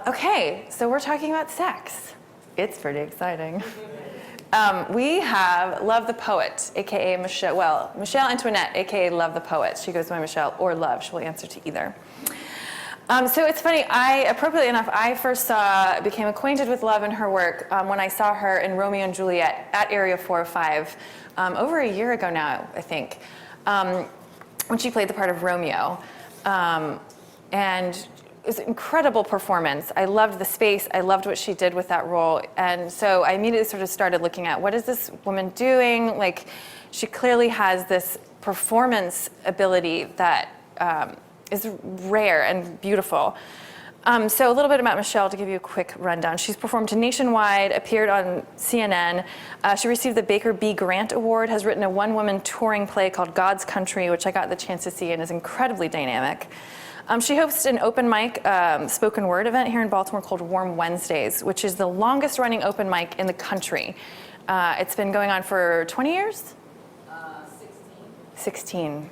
Okay, so we're talking about sex. It's pretty exciting. We have Love the Poet, aka Michelle Antoinette, aka Love the Poet. She goes by Michelle or Love. She'll answer to either. So it's funny, appropriately enough, I first became acquainted with Love and her work when I saw her in Romeo and Juliet at Area 405 over a year ago now, I think, when she played the part of Romeo. And it was an incredible performance. I loved the space. I loved what she did with that role. And so I immediately sort of started looking at, what is this woman doing? Like, she clearly has this performance ability that is rare and beautiful. So a little bit about Michelle to give you a quick rundown. She's performed nationwide, appeared on CNN. She received the Baker B. Grant Award, has written a one-woman touring play called God's Country, which I got the chance to see and is incredibly dynamic. She hosts an open mic spoken word event here in Baltimore called Warm Wednesdays, which is the longest running open mic in the country. It's been going on for 20 years? 16.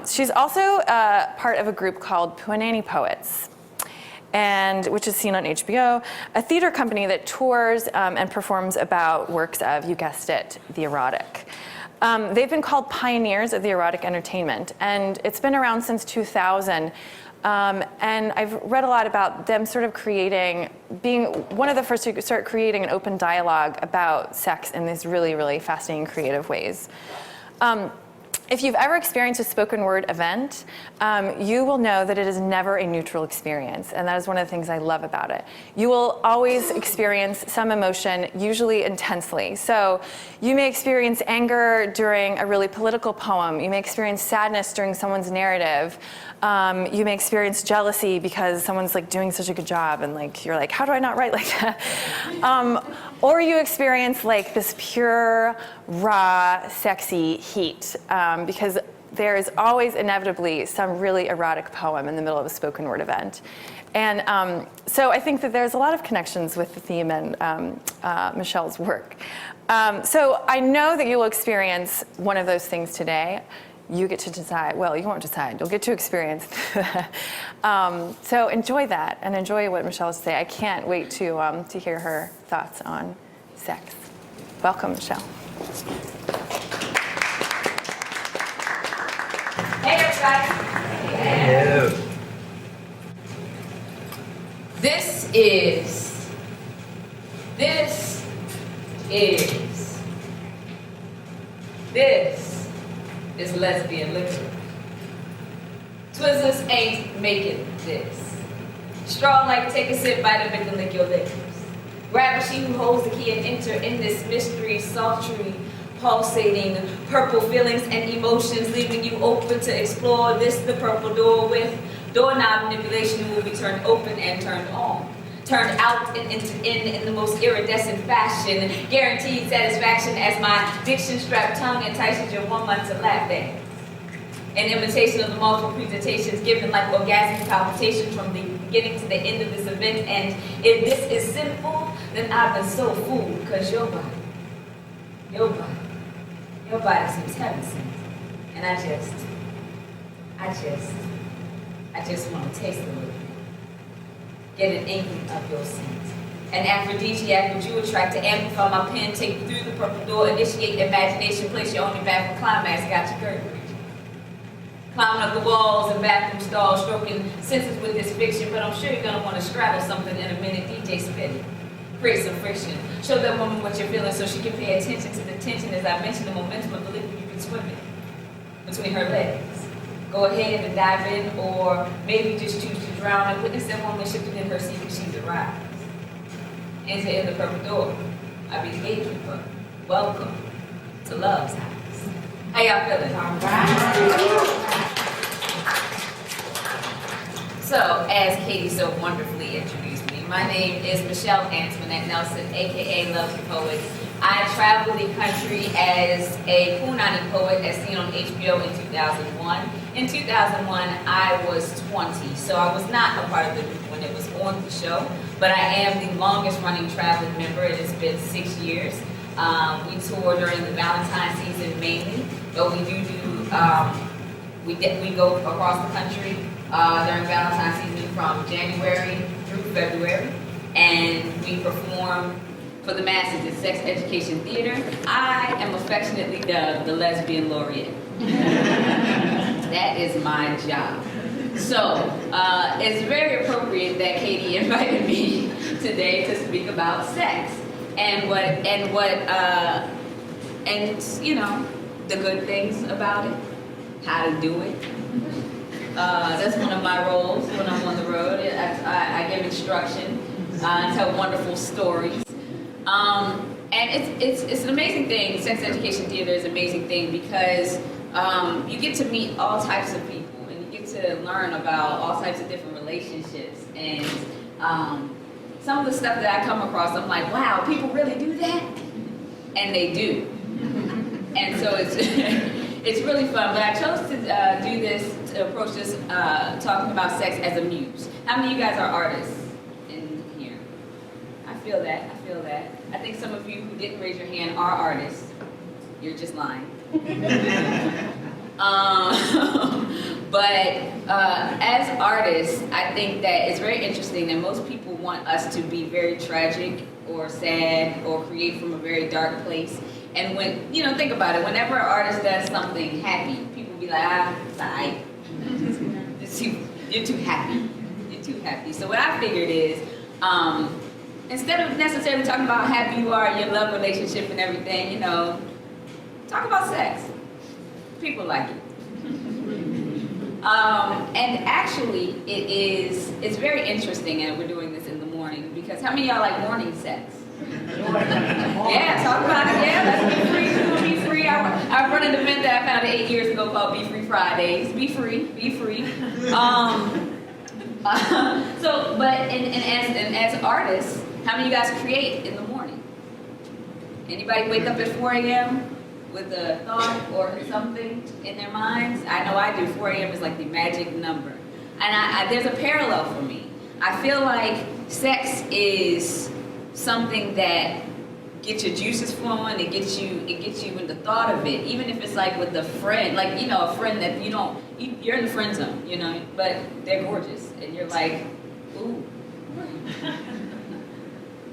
She's also part of a group called Puanani Poets, which is seen on HBO, a theater company that tours and performs about works of, you guessed it, the erotic. They've been called pioneers of the erotic entertainment, and it's been around since 2000. And I've read a lot about them sort of being one of the first to start creating an open dialogue about sex in these really, really fascinating, creative ways. If you've ever experienced a spoken word event, you will know that it is never a neutral experience, and that is one of the things I love about it. You will always experience some emotion, usually intensely. So you may experience anger during a really political poem. You may experience sadness during someone's narrative. You may experience jealousy because someone's like doing such a good job, and like you're like, how do I not write like that? Or you experience like this pure, raw, sexy heat, because there is always inevitably some really erotic poem in the middle of a spoken word event. And so I think that there's a lot of connections with the theme and Michelle's work. So I know that you will experience one of those things today. You get to decide. Well, you won't decide. You'll get to experience. So enjoy that and enjoy what Michelle has to say. I can't wait to hear her thoughts on sex. Welcome, Michelle. Hey, everybody. Hello. This is lesbian liquor. Twizzlers ain't making this. Straw like take a sip, bite of it, and lick your lips. Grab a she who holds the key and enter in this mystery, sultry, pulsating, purple feelings and emotions, leaving you open to explore this, the purple door with doorknob manipulation will be turned open and turned on. Turned out and entered in the most iridescent fashion, guaranteed satisfaction as my diction-strapped tongue entices your woman to lap dance. An imitation of the multiple presentations given like orgasmic palpitations from the beginning to the end of this event, and if this is simple, then I've been so fooled, because your body seems heaven sent, and I just want to taste a little bit. Get an inkling of your scent. An aphrodisiac which you attract to amplify my pen, take you through the purple door, initiate imagination, place you on your back for climax, got your curtain reach. Climbing up the walls and bathroom stalls, stroking senses with this fiction, but I'm sure you're gonna want to straddle something in a minute, DJ spit it. Create some friction. Show that woman what you're feeling so she can pay attention to the tension as I mentioned the momentum of the liquid you can swim in between her legs. Go ahead and dive in, or maybe just choose to drown and witness that woman shifting in her seat when she's arrived. Enter in the purple door. I be the gatekeeper. Welcome to Love's house. How y'all feeling? All right. So, as Katie so wonderfully introduced me, my name is Michelle Antoinette Nelson, aka Love the Poets. I traveled the country as a Punani poet as seen on HBO in 2001. In 2001, I was 20, so I was not a part of the group when it was on the show, but I am the longest running traveling member. It has been 6 years. We tour during the Valentine's season mainly, but we we go across the country during Valentine's season from January through February, and we perform for the masses in sex education theater. I am affectionately dubbed the lesbian laureate. That is my job. So it's very appropriate that Katie invited me today to speak about sex and you know, the good things about it, how to do it. That's one of my roles when I'm on the road. I give instruction, tell wonderful stories. And it's an amazing thing. Sex education theater is an amazing thing because you get to meet all types of people and you get to learn about all types of different relationships. And some of the stuff that I come across, I'm like, wow, people really do that? And they do. And so it's it's really fun. But I chose to approach this talking about sex as a muse. How many of you guys are artists in here? I feel that. I think some of you who didn't raise your hand are artists. You're just lying. But as artists, I think that it's very interesting that most people want us to be very tragic or sad or create from a very dark place. And when, you know, think about it, whenever an artist does something happy, people be like, it's all right. You're too happy. You're too happy. So what I figured is, instead of necessarily talking about how happy you are, your love relationship and everything, you know, talk about sex. People like it. And actually, it's very interesting, and we're doing this in the morning, because how many of y'all like morning sex? Yeah, talk about it. Yeah, let's be free. We're gonna be free. I run an event that I founded 8 years ago called Be Free Fridays. Be free, be free. And as artists, how many of you guys create in the morning? Anybody wake up at 4 a.m. with a thought or something in their minds? I know I do. 4 a.m. is like the magic number. And there's a parallel for me. I feel like sex is something that gets your juices flowing. It gets you in the thought of it. Even if it's like with a friend, like, you know, a friend that you're in the friend zone, you know, but they're gorgeous, and you're like, ooh.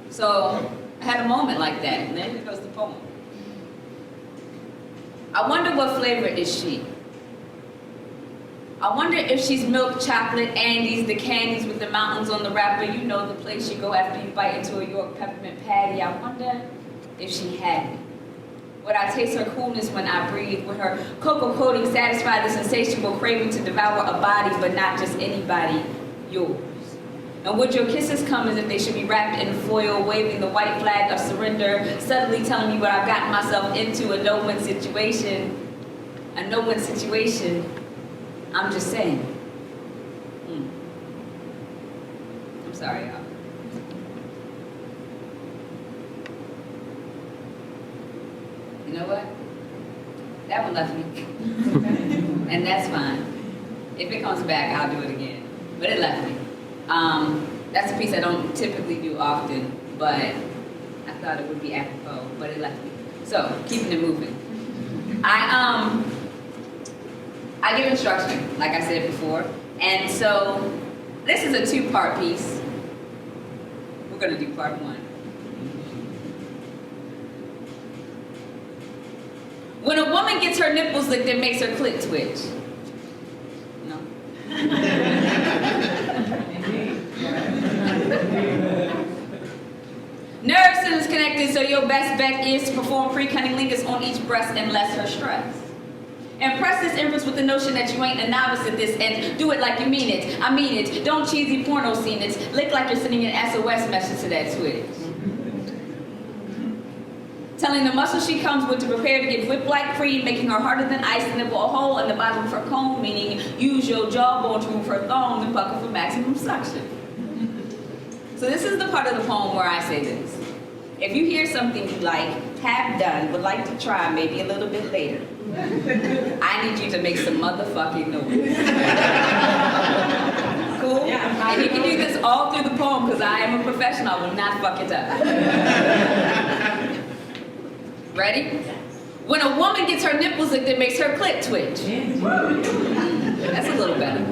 So I had a moment like that, and then here goes the poem. I wonder what flavor is she? I wonder if she's milk chocolate, Andes, the candies with the mountains on the wrapper. You know, the place you go after you bite into a York peppermint patty. I wonder if she had me. Would I taste her coolness when I breathe? Would her cocoa coating satisfy the insatiable craving to devour a body, but not just anybody, yours? And would your kisses come as if they should be wrapped in foil, waving the white flag of surrender, suddenly telling me what I've gotten myself into, a no-win situation, I'm just saying. I'm sorry, y'all. You know what? That one left me. And that's fine. If it comes back, I'll do it again. But it left me. That's a piece I don't typically do often, but I thought it would be apropos, but it left me. So, keeping it moving. I give instruction, like I said before, and so this is a two-part piece. We're gonna do part one. When a woman gets her nipples licked, it makes her clit twitch. No? Nerve centers connected, so your best bet is to perform pre-cunnilingus on each breast and less her stress. Impress this empress with the notion that you ain't a novice at this, and do it like you mean it. I mean it. Don't cheesy porno scene it. Lick like you're sending an SOS message to that Twitch. Telling the muscle she comes with to prepare to get whipped like cream, making her harder than ice, and nibble a hole in the bottom of her comb, meaning use your jawbone to remove her thong and pucker for maximum suction. So this is the part of the poem where I say this. If you hear something you like, have done, would like to try maybe a little bit later, I need you to make some motherfucking noise. Cool? Yeah, and you can do this all through the poem because I am a professional. I will not fuck it up. Ready? When a woman gets her nipples licked, it makes her clit twitch. That's a little better.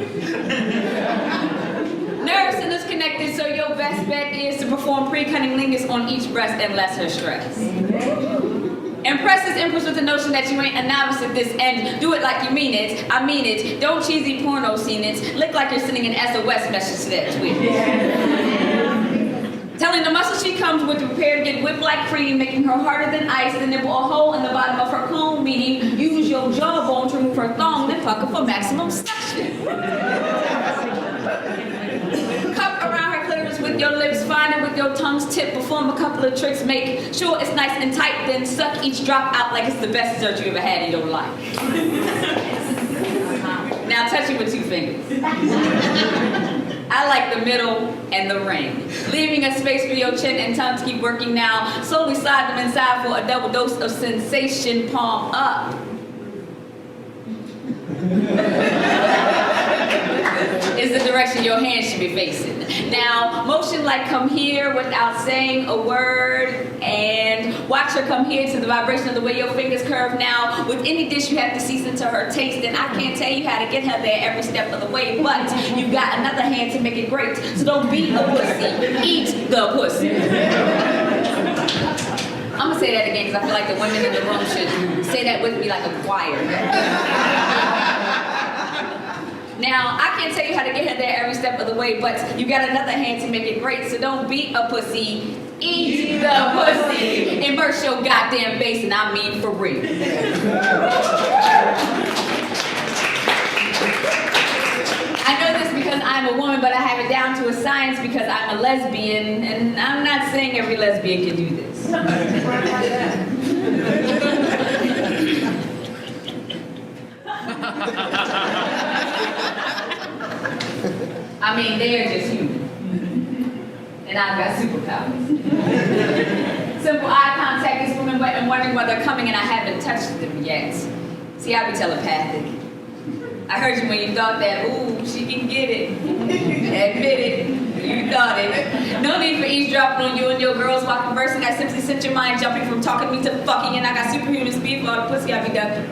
Nerves and is connected, so your best bet is to perform pre-cunnilingus on each breast and less her stress. Impress this empress with the notion that you ain't a novice at this and do it like you mean it. I mean it. Don't cheesy porno scene it. Lick like you're sending an SOS message to that tweet. Telling the muscle she comes with to prepare to get whipped like cream, making her harder than ice, then nibble a hole in the bottom of her comb, meaning use your jawbone to remove her thong, then pucker for maximum suction. Cup around her clitoris with your lips, find it with your tongue's tip, perform a couple of tricks, make sure it's nice and tight, then suck each drop out like it's the best dessert you ever had in your life. Now touch it with 2 fingers. I like the middle and the ring. Leaving a space for your chin and tongue to keep working now. Slowly slide them inside for a double dose of sensation, palm up. Is the direction your hands should be facing. Now, motion like come here without saying a word, and watch her come here to the vibration of the way your fingers curve. Now, with any dish you have to season to her taste, and I can't tell you how to get her there every step of the way, but you got another hand to make it great, so don't be a pussy, eat the pussy. I'm gonna say that again because I feel like the women in the room should say that with me like a choir. Now, I can't tell you how to get her there every step of the way, but you got another hand to make it great, so don't be a pussy, eat the pussy. Immerse your goddamn face, and I mean for real. I know this because I'm a woman, but I have it down to a science because I'm a lesbian, and I'm not saying every lesbian can do this. I mean, they are just human. And I've got superpowers. Simple eye contact is women and wondering why they're coming and I haven't touched them yet. See, I be telepathic. I heard you when you thought that, ooh, she can get it. Admit it. You thought it. No need for eavesdropping on you and your girls while conversing. I simply sent your mind jumping from talking to me to fucking, and I got superhuman speed for all the pussy I be ducking.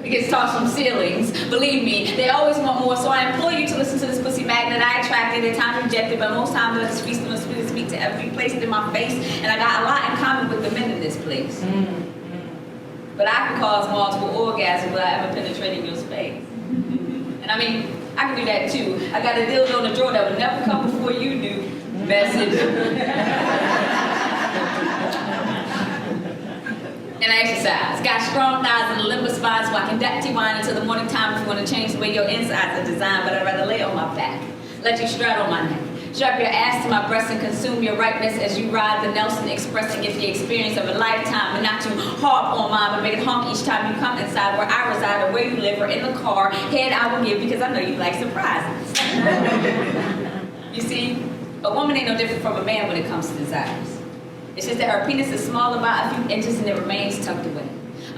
It gets tossed from ceilings. Believe me, they always want more, so I implore you to listen to this pussy magnet I attracted, at times rejected, but most times I just feast on the sweetest meat to ever be placed in my face, and I got a lot in common with the men in this place. But I can cause multiple orgasms without ever penetrating your space. And I mean, I can do that too. I got a dildo in the drawer that would never come before you do. Message. And I exercise. Got strong thighs and a limber spine, so I can dirty wine until the morning time if you want to change the way your insides are designed, but I'd rather lay on my back. Let you straddle my neck. Strap your ass to my breast and consume your ripeness as you ride the Nelson Express and get the experience of a lifetime, but not to harp on mine, but make it honk each time you come inside where I reside or where you live or in the car. Head I will give because I know you like surprises. You see, a woman ain't no different from a man when it comes to desires. It's just that her penis is small by a few inches and it remains tucked away.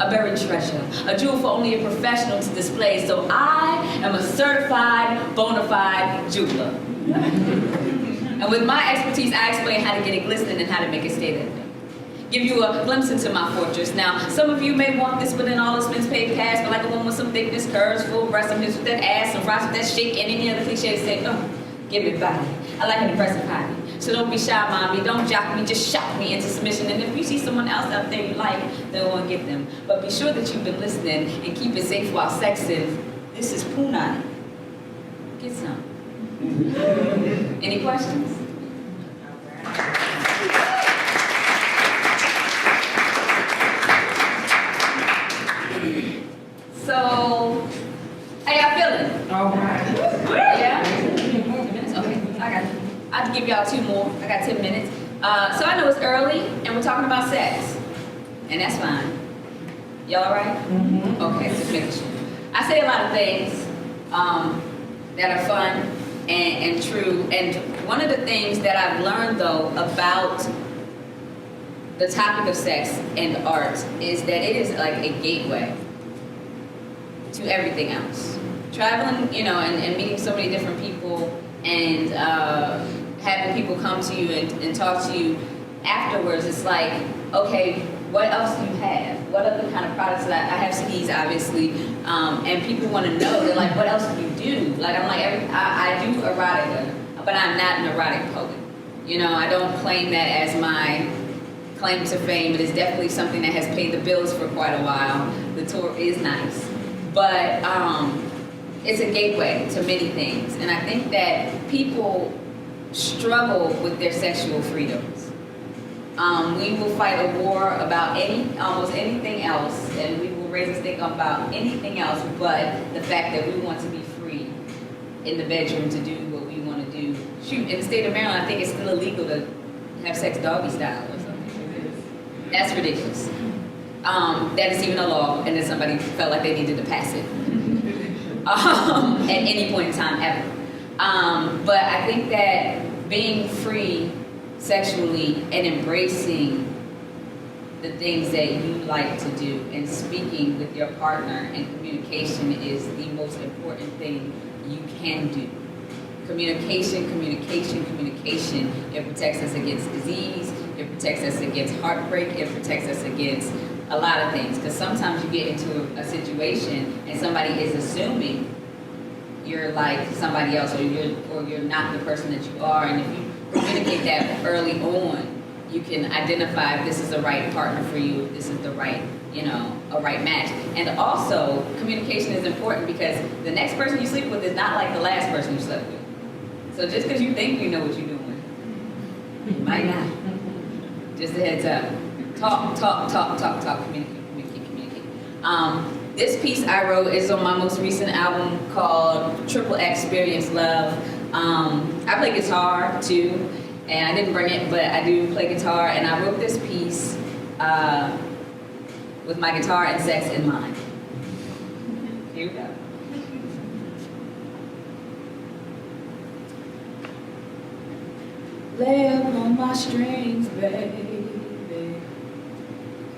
A buried treasure, a jewel for only a professional to display. So I am a certified, bona fide jeweler. And with my expertise, I explain how to get it glistening and how to make it stay that way. Give you a glimpse into my fortress. Now, some of you may want this within all its men's paid cash, but like a woman with some thickness, curves, full breasts, some hips with that ass, some fries with that shake, and any other cliche say, oh, give me body. I like an impressive body. So don't be shy, mommy. Don't jock me, just shock me into submission. And if you see someone else out there you like, then go and get them. But be sure that you've been listening and keep it safe while sexing. This is Punani. Get some. Any questions? So, how y'all feeling? All right. Yeah? Okay, I got it. I do can give y'all 2 more. I got 10 minutes. So I know it's early, and we're talking about sex. And that's fine. Y'all all right? Mm-hmm. Okay, just making sure. I say a lot of things that are fun and true. And one of the things that I've learned, though, about the topic of sex and art is that it is like a gateway to everything else. Traveling, and meeting so many different people and having people come to you and talk to you afterwards, it's like, okay, what else do you have? What other kind of products? I have CDs, obviously, and people want to know. They're like, what else do you do? Like, I'm like, I do erotica, but I'm not an erotic poet. I don't claim that as my claim to fame. It is definitely something that has paid the bills for quite a while. The tour is nice, but it's a gateway to many things. And I think that people struggle with their sexual freedoms. We will fight a war about almost anything else, and we will raise a stick about anything else but the fact that we want to be free in the bedroom to do what we want to do. Shoot, in the state of Maryland, I think it's still illegal to have sex doggy style or something. That's ridiculous. That is even a law, and then somebody felt like they needed to pass it at any point in time ever. But I think that being free sexually and embracing the things that you like to do and speaking with your partner and communication is the most important thing you can do. Communication. It protects us against disease. It protects us against heartbreak. It protects us against a lot of things. Because sometimes you get into a situation and somebody is assuming you're like somebody else, or you're not the person that you are. And if you communicate that early on, you can identify if this is the right partner for you, if this is the right, a right match. And also, communication is important because the next person you sleep with is not like the last person you slept with. So just because you think you know what you're doing, you might not. Just a heads up. Talk, communicate. This piece I wrote is on my most recent album called XXX Experience Love. I play guitar too, and I didn't bring it, but I do play guitar, and I wrote this piece with my guitar and sex in mind. Here we go. Lay upon my strings, baby.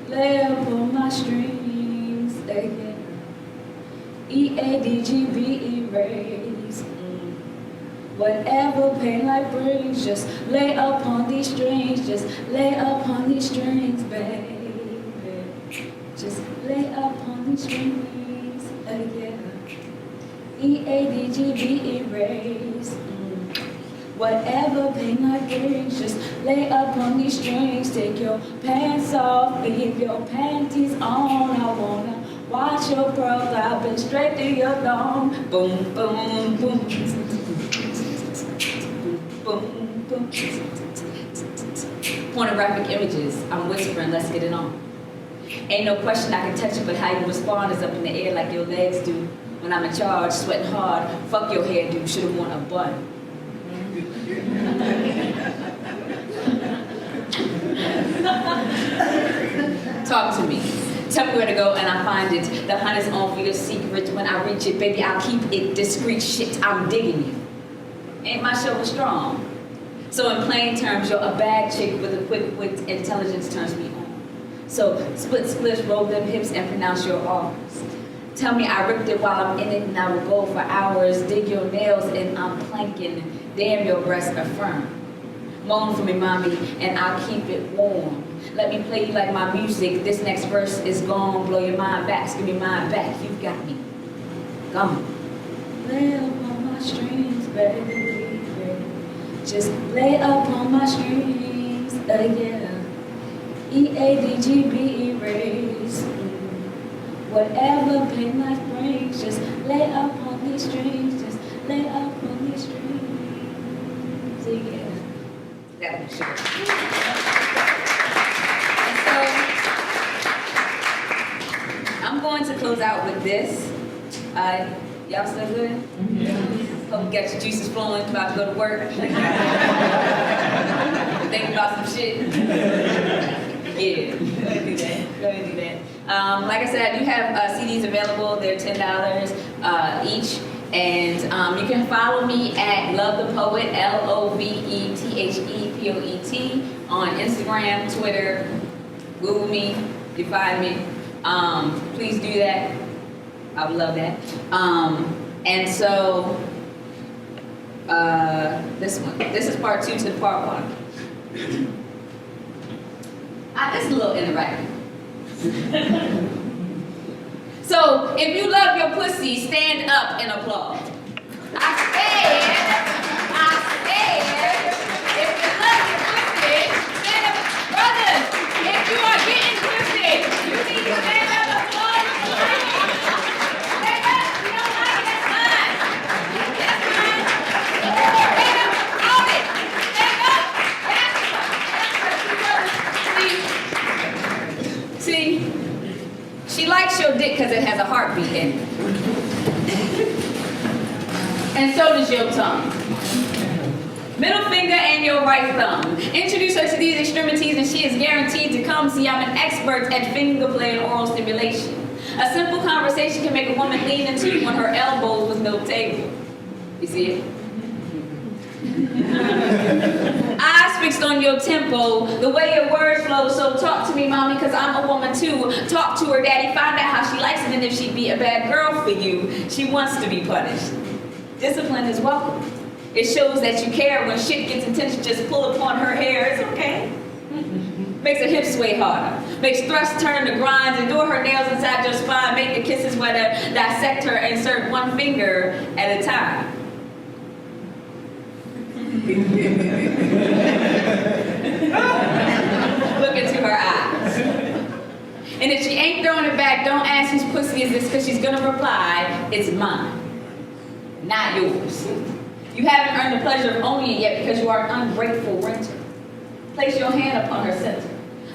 Lay upon my strings, again. EADGB erase. Whatever pain life brings, just lay upon these strings. Just lay upon these strings, baby. Just lay upon these strings, again. EADGB erase. Whatever pain life brings, just lay upon these strings. Take your pants off, leave your panties on. I wanna watch your profile, been straight through your thumb. Boom, boom, boom. Boom, boom. Pornographic images, I'm whispering, let's get it on. Ain't no question I can touch it, but how you respond is up in the air like your legs do. When I'm in charge, sweating hard, fuck your hairdo, should've worn a bun. Talk to me. Tell me where to go and I find it. The hunt is on for your secret. When I reach it, baby, I'll keep it discreet. Shit, I'm digging you. Ain't my show strong? So in plain terms, you're a bad chick with a quick wit. Intelligence turns me on. So split splits, roll them hips and pronounce your R's. Tell me I ripped it while I'm in it and I will go for hours. Dig your nails and I'm planking. Damn, your breasts are firm. Moan for me, mommy, and I'll keep it warm. Let me play you like my music. This next verse is gone. Blow your mind back, give me mine back. You got me. Gone. Lay up on my strings, baby. Just lay up on my strings, yeah. EADGB erase. Whatever pain life brings, just lay up on these strings. Just lay up on these strings, yeah. That was short. And so, I'm going to close out with this. Y'all still good? Yeah. Hope you got your juices flowing, about to go to work. Think about some shit. Yeah, go ahead and do that. Go ahead and do that. Like I said, I do have CDs available. They're $10 each. And you can follow me at Love the Poet, LOVETHEPOET, on Instagram, Twitter, Google me, you find me. Please do that. I would love that. And so, this one. This is part 2 to part 1. This is a little interactive. So, if you love your pussy, stand up and applaud. I said, if you love your pussy, stand up. Brothers, if you are getting pussy, you need to stand up and applaud. Stand up. You don't like it, that's fine. That's fine. Stand up, applaud it. Stand up. See, she likes your dick because it has a heartbeat in it. And so does your tongue. Middle finger and your right thumb. Introduce her to these extremities and she is guaranteed to come. See, I'm an expert at finger play and oral stimulation. A simple conversation can make a woman lean into you on her elbows with no table. You see it? Eyes fixed on your tempo, the way your words flow. So talk to me, mommy, because I'm a woman too. Talk to her, daddy, find out how she likes it, and if she'd be a bad girl for you, she wants to be punished. Discipline is welcome. It shows that you care. When shit gets intense, just pull upon her hair. It's okay. Makes her hips sway harder. Makes thrusts turn to grinds. Endure her nails inside your spine. Make the kisses wetter. Dissect her. Insert one finger at a time. Look into her eyes. And if she ain't throwing it back, don't ask whose pussy is this, because she's gonna reply, it's mine, not yours. You haven't earned the pleasure of owning it yet because you are an ungrateful renter. Place your hand upon her center.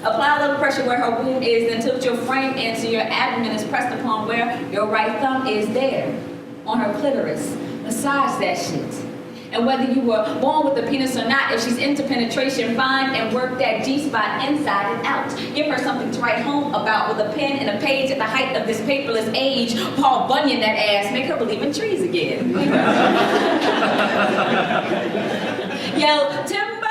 Apply a little pressure where her womb is, then tilt your frame in so your abdomen is pressed upon where your right thumb is there, on her clitoris. Massage that shit. And whether you were born with a penis or not, if she's into penetration, find and work that G-spot inside and out. Give her something to write home about with a pen and a page at the height of this paperless age. Paul Bunyan that ass, make her believe in trees again. Yell, timber!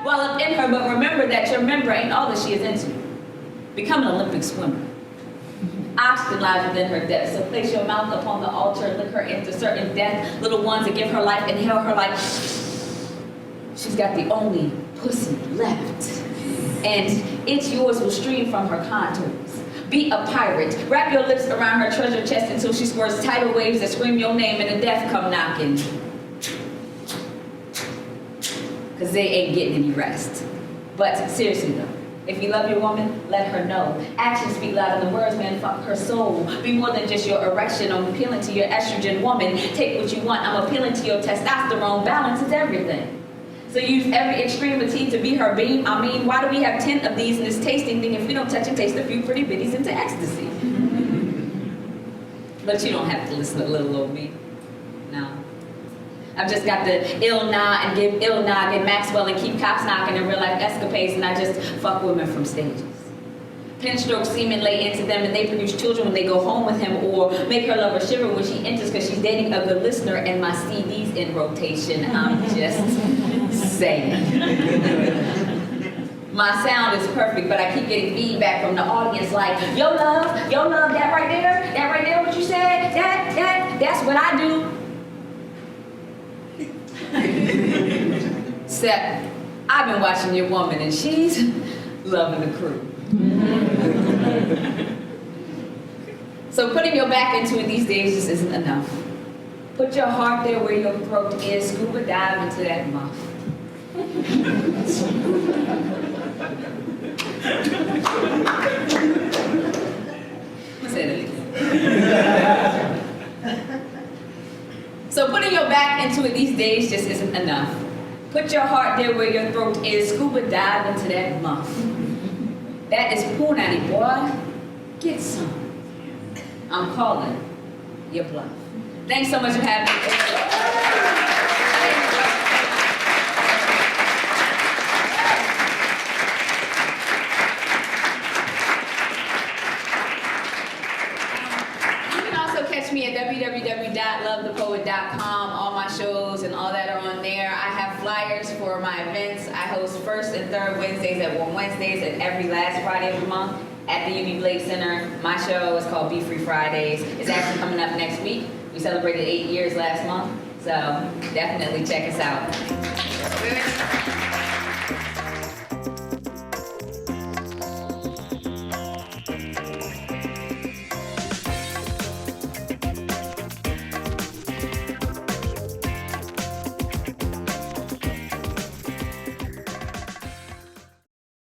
While I'm in her, but remember that your member ain't all that she is into. Become an Olympic swimmer. Oxygen lies within her depth, so place your mouth upon the altar and look her into certain death. Little ones that give her life, inhale her like she's got the only pussy left. And it's yours will stream from her contours. Be a pirate. Wrap your lips around her treasure chest until she squirts tidal waves that scream your name and the death come knocking. Because they ain't getting any rest. But seriously though, if you love your woman, let her know. Actions speak louder than words, man. Fuck her soul. Be more than just your erection. I'm appealing to your estrogen woman. Take what you want. I'm appealing to your testosterone. Balance is everything. So use every extremity to be her beam. I mean, why do we have 10 of these in this tasting thing if we don't touch and taste a few pretty bitties into ecstasy? But you don't have to listen to little old me. No. I've just got the ill nod and give ill nod and Maxwell and keep cops knocking in real life escapades, and I just fuck women from stages. Pen stroke semen lay into them and they produce children when they go home with him, or make her lover shiver when she enters because she's dating a good listener and my CD's in rotation. I'm just saying. My sound is perfect, but I keep getting feedback from the audience like, yo love, that right there, what you said, that's what I do. Except, I've been watching your woman and she's loving the crew. So putting your back into it these days just isn't enough. Put your heart there where your throat is. Scuba dive into that muff. Let's say that again. So putting your back into it these days just isn't enough. Put your heart there where your throat is. Scuba dive into that muff. That is punani, boy. Get some. I'm calling your bluff. Thanks so much for having me. You can also catch me at www.lovethepoet.com. All my shows and all that are on there. I have flyers for my events. I host first and third Wednesdays and every last Friday of the month at the UB Blake Center. My show is called Be Free Fridays. It's actually coming up next week. We celebrated 8 years last month, so definitely check us out.